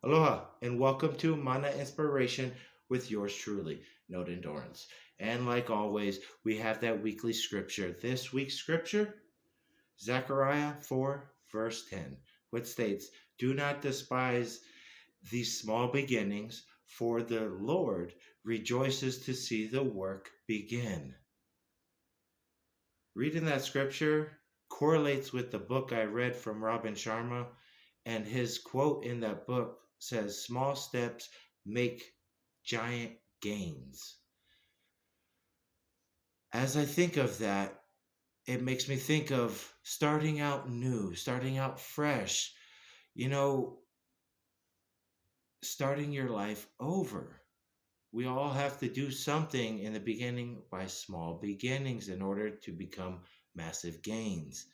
Aloha, and welcome to Mana Inspiration with yours truly, Note Endurance. And like always, we have that weekly scripture. This week's scripture, Zechariah 4, verse 10, which states, "Do not despise these small beginnings, for the Lord rejoices to see the work begin." Reading that scripture correlates with the book I read from Robin Sharma, and his quote in that book says, "Small steps make giant gains." As I think of that, it makes me think of starting out new, starting out fresh, you know, starting your life over. We all have to do something in the beginning by small beginnings in order to become massive gains.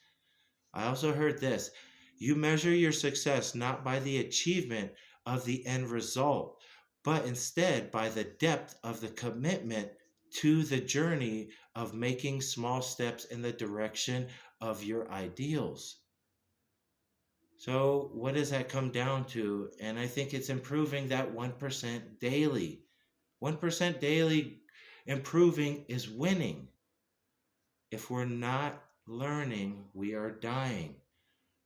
I also heard this: you measure your success not by the achievement of the end result, but instead by the depth of the commitment to the journey of making small steps in the direction of your ideals. So, what does that come down to? And I think it's improving that 1% daily. 1% daily improving is winning. If we're not learning, we are dying.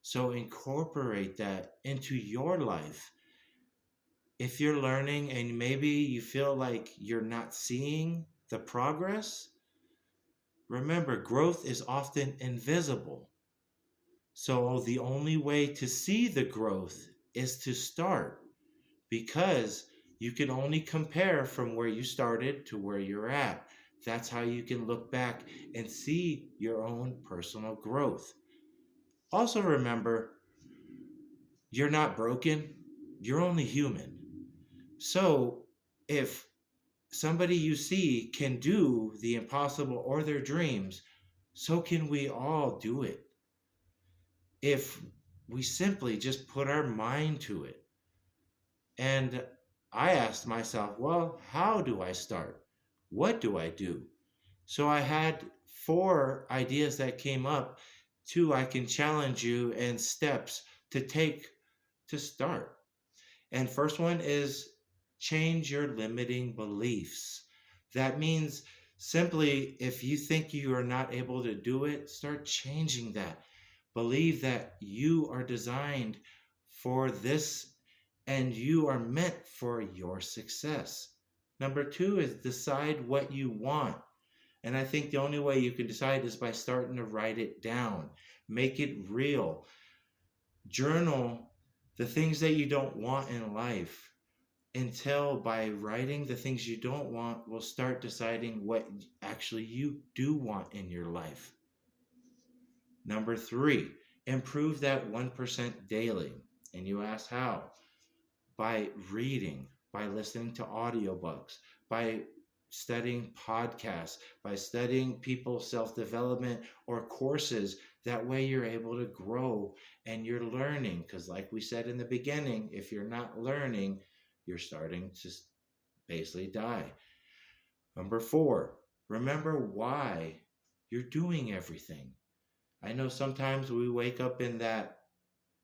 So incorporate that into your life. If you're learning and maybe you feel like you're not seeing the progress, remember growth is often invisible. So the only way to see the growth is to start, because you can only compare from where you started to where you're at. That's how you can look back and see your own personal growth. Also remember, you're not broken, you're only human. So if somebody you see can do the impossible or their dreams, so can we all do it if we simply just put our mind to it. And I asked myself, well, how do I start? What do I do? So I had four ideas that came up. Two I can challenge you, and steps to take to start. And first one is change your limiting beliefs. That means simply, if you think you are not able to do it, start changing that. Believe that you are designed for this and you are meant for your success. Number two is decide what you want. And I think the only way you can decide is by starting to write it down, make it real. Journal the things that you don't want in life, until by writing the things you don't want, we'll start deciding what actually you do want in your life. Number three, improve that 1% daily. And you ask how? By reading, by listening to audiobooks, by studying podcasts, by studying people's self development or courses. That way you're able to grow and you're learning. Because, like we said in the beginning, if you're not learning, you're starting to basically die. Number four, remember why you're doing everything. I know sometimes we wake up in that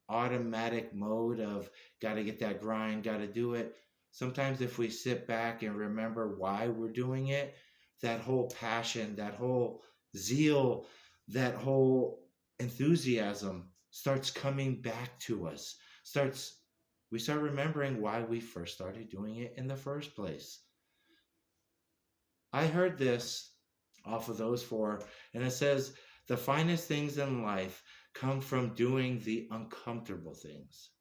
automatic mode of got to get that grind, got to do it. Sometimes if we sit back and remember why we're doing it, that whole passion, that whole zeal, that whole enthusiasm starts coming back to us. We start remembering why we first started doing it in the first place. I heard this off of those four, and it says, the finest things in life come from doing the uncomfortable things.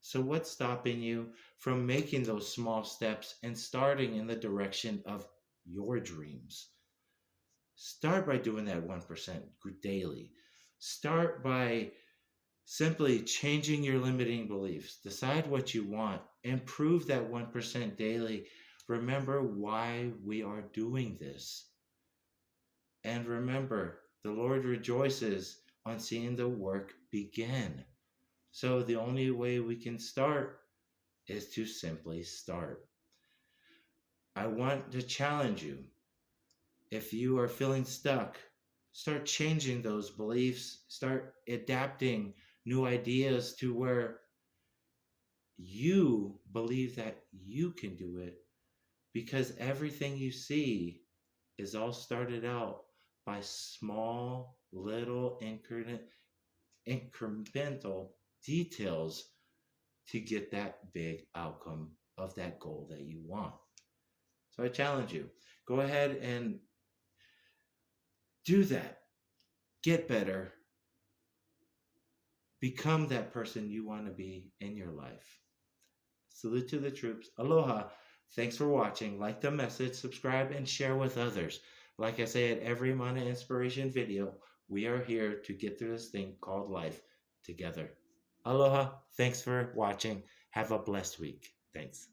So, what's stopping you from making those small steps and starting in the direction of your dreams? Start by doing that 1% daily. Start by simply changing your limiting beliefs. Decide what you want. Improve that 1% daily. Remember why we are doing this. And remember, the Lord rejoices on seeing the work begin. So the only way we can start is to simply start. I want to challenge you. If you are feeling stuck, start changing those beliefs, start adapting new ideas to where you believe that you can do it because everything you see is all started out by small, little, incremental details to get that big outcome of that goal that you want. So I challenge you, go ahead and do that. Get better. Become that person you want to be in your life. Salute to the troops. Aloha. Thanks for watching. Like the message, subscribe, and share with others. Like I say at every Mana Inspiration video, we are here to get through this thing called life together. Aloha. Thanks for watching. Have a blessed week. Thanks.